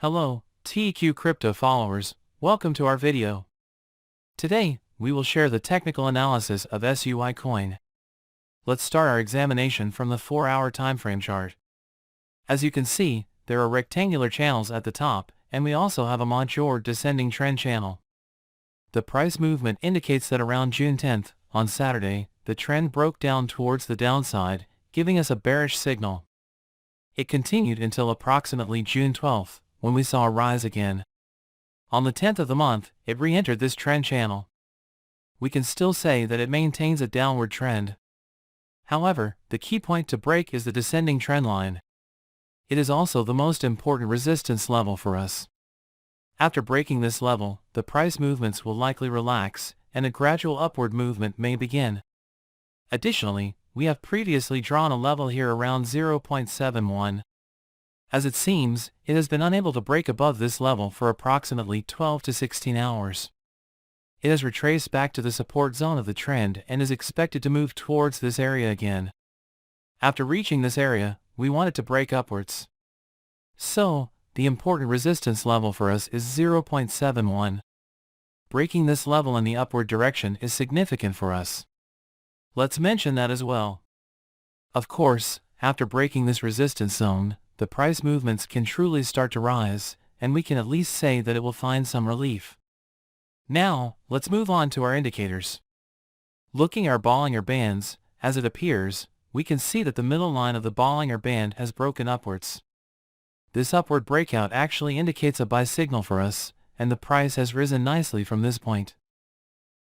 Hello, TEQ Crypto followers, welcome to our video. Today, we will share the technical analysis of SUI coin. Let's start our examination from the 4-hour timeframe chart. As you can see, there are rectangular channels at the top, and we also have a major descending trend channel. The price movement indicates that around June 10th, on Saturday, the trend broke down towards the downside, giving us a bearish signal. It continued until approximately June 12th, when we saw a rise again. On the 10th of the month, it re-entered this trend channel. We can still say that it maintains a downward trend. However, the key point to break is the descending trend line. It is also the most important resistance level for us. After breaking this level, the price movements will likely relax, and a gradual upward movement may begin. Additionally, we have previously drawn a level here around 0.71. As it seems, it has been unable to break above this level for approximately 12 to 16 hours. It has retraced back to the support zone of the trend and is expected to move towards this area again. After reaching this area, we want it to break upwards. So, the important resistance level for us is 0.71. Breaking this level in the upward direction is significant for us. Let's mention that as well. Of course, after breaking this resistance zone, the price movements can truly start to rise, and we can at least say that it will find some relief. Now, let's move on to our indicators. Looking at our Bollinger Bands, as it appears, we can see that the middle line of the Bollinger Band has broken upwards. This upward breakout actually indicates a buy signal for us, and the price has risen nicely from this point.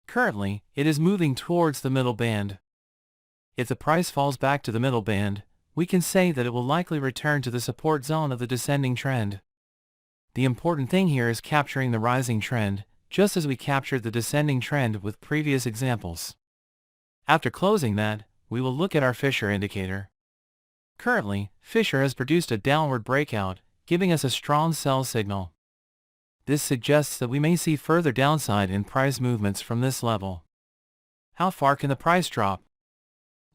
Currently, it is moving towards the middle band. If the price falls back to the middle band, we can say that it will likely return to the support zone of the descending trend. The important thing here is capturing the rising trend, just as we captured the descending trend with previous examples. After closing that, we will look at our Fisher indicator. Currently, Fisher has produced a downward breakout, giving us a strong sell signal. This suggests that we may see further downside in price movements from this level. How far can the price drop?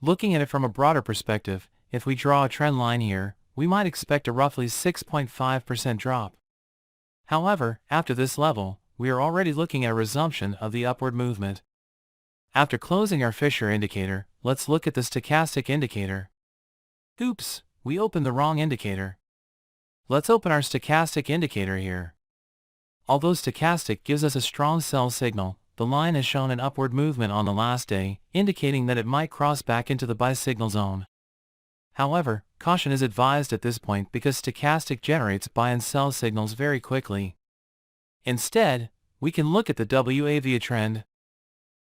Looking at it from a broader perspective, if we draw a trend line here, we might expect a roughly 6.5% drop. However, after this level, we are already looking at a resumption of the upward movement. After closing our Fisher indicator, let's look at the stochastic indicator. Oops, we opened the wrong indicator. Let's open our stochastic indicator here. Although stochastic gives us a strong sell signal, the line has shown an upward movement on the last day, indicating that it might cross back into the buy signal zone. However, caution is advised at this point because stochastic generates buy and sell signals very quickly. Instead, we can look at the WAVA trend.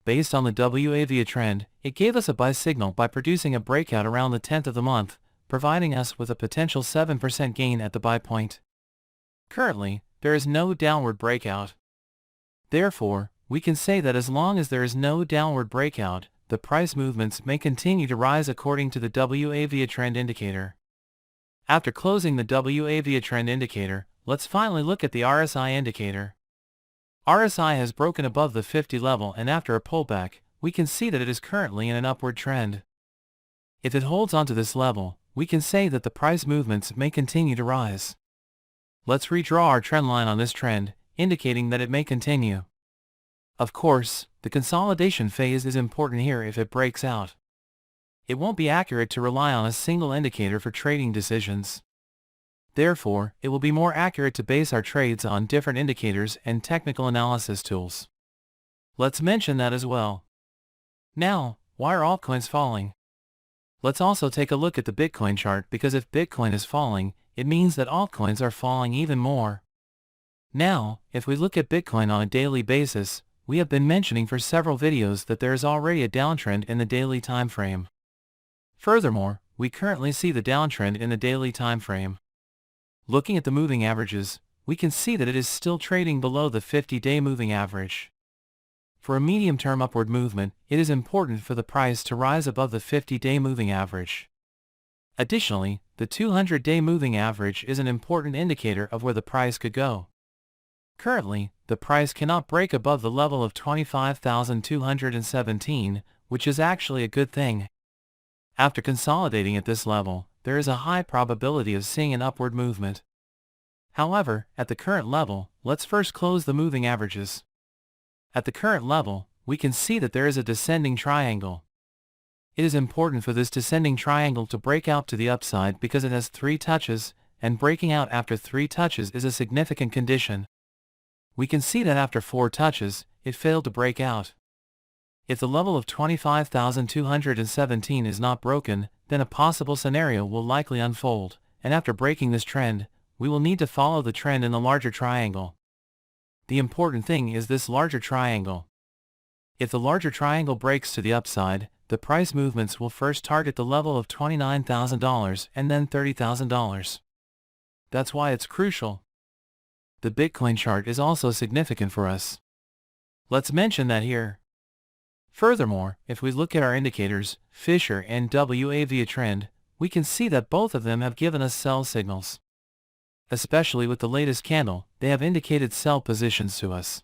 Based on the WAVA trend, it gave us a buy signal by producing a breakout around the 10th of the month, providing us with a potential 7% gain at the buy point. Currently, there is no downward breakout. Therefore, we can say that as long as there is no downward breakout, the price movements may continue to rise according to the WAVA trend indicator. After closing the WAVA trend indicator, let's finally look at the RSI indicator. RSI has broken above the 50 level, and after a pullback, we can see that it is currently in an upward trend. If it holds onto this level, we can say that the price movements may continue to rise. Let's redraw our trend line on this trend, indicating that it may continue. Of course, the consolidation phase is important here if it breaks out. It won't be accurate to rely on a single indicator for trading decisions. Therefore, it will be more accurate to base our trades on different indicators and technical analysis tools. Let's mention that as well. Now, why are altcoins falling? Let's also take a look at the Bitcoin chart, because if Bitcoin is falling, it means that altcoins are falling even more. Now, if we look at Bitcoin on a daily basis, we have been mentioning for several videos that there is already a downtrend in the daily time frame. Furthermore, we currently see the downtrend in the daily time frame. Looking at the moving averages, we can see that it is still trading below the 50-day moving average. For a medium-term upward movement, it is important for the price to rise above the 50-day moving average. Additionally, the 200-day moving average is an important indicator of where the price could go. Currently, the price cannot break above the level of 25,217, which is actually a good thing. After consolidating at this level, there is a high probability of seeing an upward movement. However, at the current level, let's first close the moving averages. At the current level, we can see that there is a descending triangle. It is important for this descending triangle to break out to the upside because it has 3 touches, and breaking out after 3 touches is a significant condition. We can see that after 4 touches, it failed to break out. If the level of 25,217 is not broken, then a possible scenario will likely unfold, and after breaking this trend, we will need to follow the trend in the larger triangle. The important thing is this larger triangle. If the larger triangle breaks to the upside, the price movements will first target the level of $29,000 and then $30,000. That's why it's crucial. The Bitcoin chart is also significant for us. Let's mention that here. Furthermore, if we look at our indicators, Fisher and WA trend, we can see that both of them have given us sell signals. Especially with the latest candle, they have indicated sell positions to us.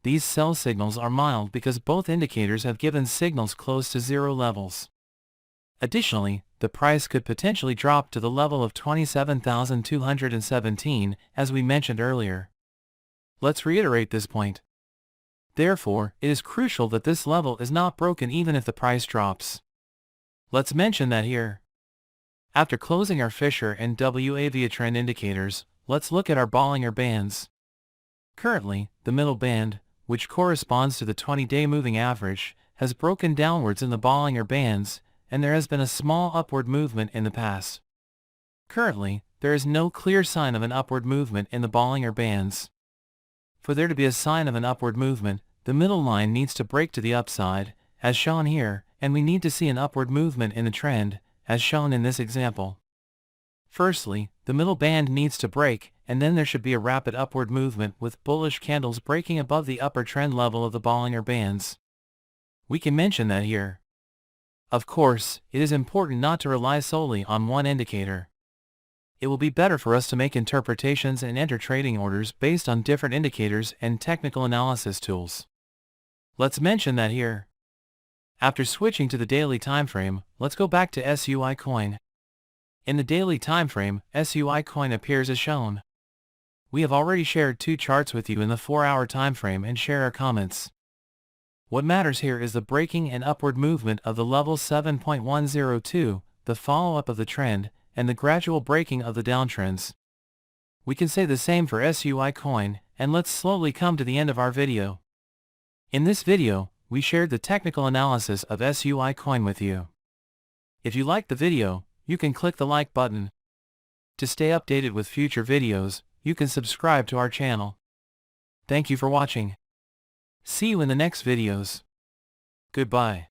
These sell signals are mild because both indicators have given signals close to zero levels. Additionally, the price could potentially drop to the level of 27,217, as we mentioned earlier. Let's reiterate this point. Therefore, it is crucial that this level is not broken even if the price drops. Let's mention that here. After closing our Fisher and WA trend indicators, let's look at our Bollinger Bands. Currently, the middle band, which corresponds to the 20-day moving average, has broken downwards in the Bollinger Bands, and there has been a small upward movement in the past. Currently, there is no clear sign of an upward movement in the Bollinger Bands. For there to be a sign of an upward movement, the middle line needs to break to the upside, as shown here, and we need to see an upward movement in the trend, as shown in this example. Firstly, the middle band needs to break, and then there should be a rapid upward movement with bullish candles breaking above the upper trend level of the Bollinger Bands. We can mention that here. Of course, it is important not to rely solely on one indicator. It will be better for us to make interpretations and enter trading orders based on different indicators and technical analysis tools. Let's mention that here. After switching to the daily time frame, let's go back to SUI coin. In the daily time frame, SUI coin appears as shown. We have already shared 2 charts with you in the 4-hour time frame and share our comments. What matters here is the breaking and upward movement of the level 7.102, the follow-up of the trend, and the gradual breaking of the downtrends. We can say the same for SUI coin, and let's slowly come to the end of our video. In this video, we shared the technical analysis of SUI coin with you. If you liked the video, you can click the like button. To stay updated with future videos, you can subscribe to our channel. Thank you for watching. See you in the next videos. Goodbye.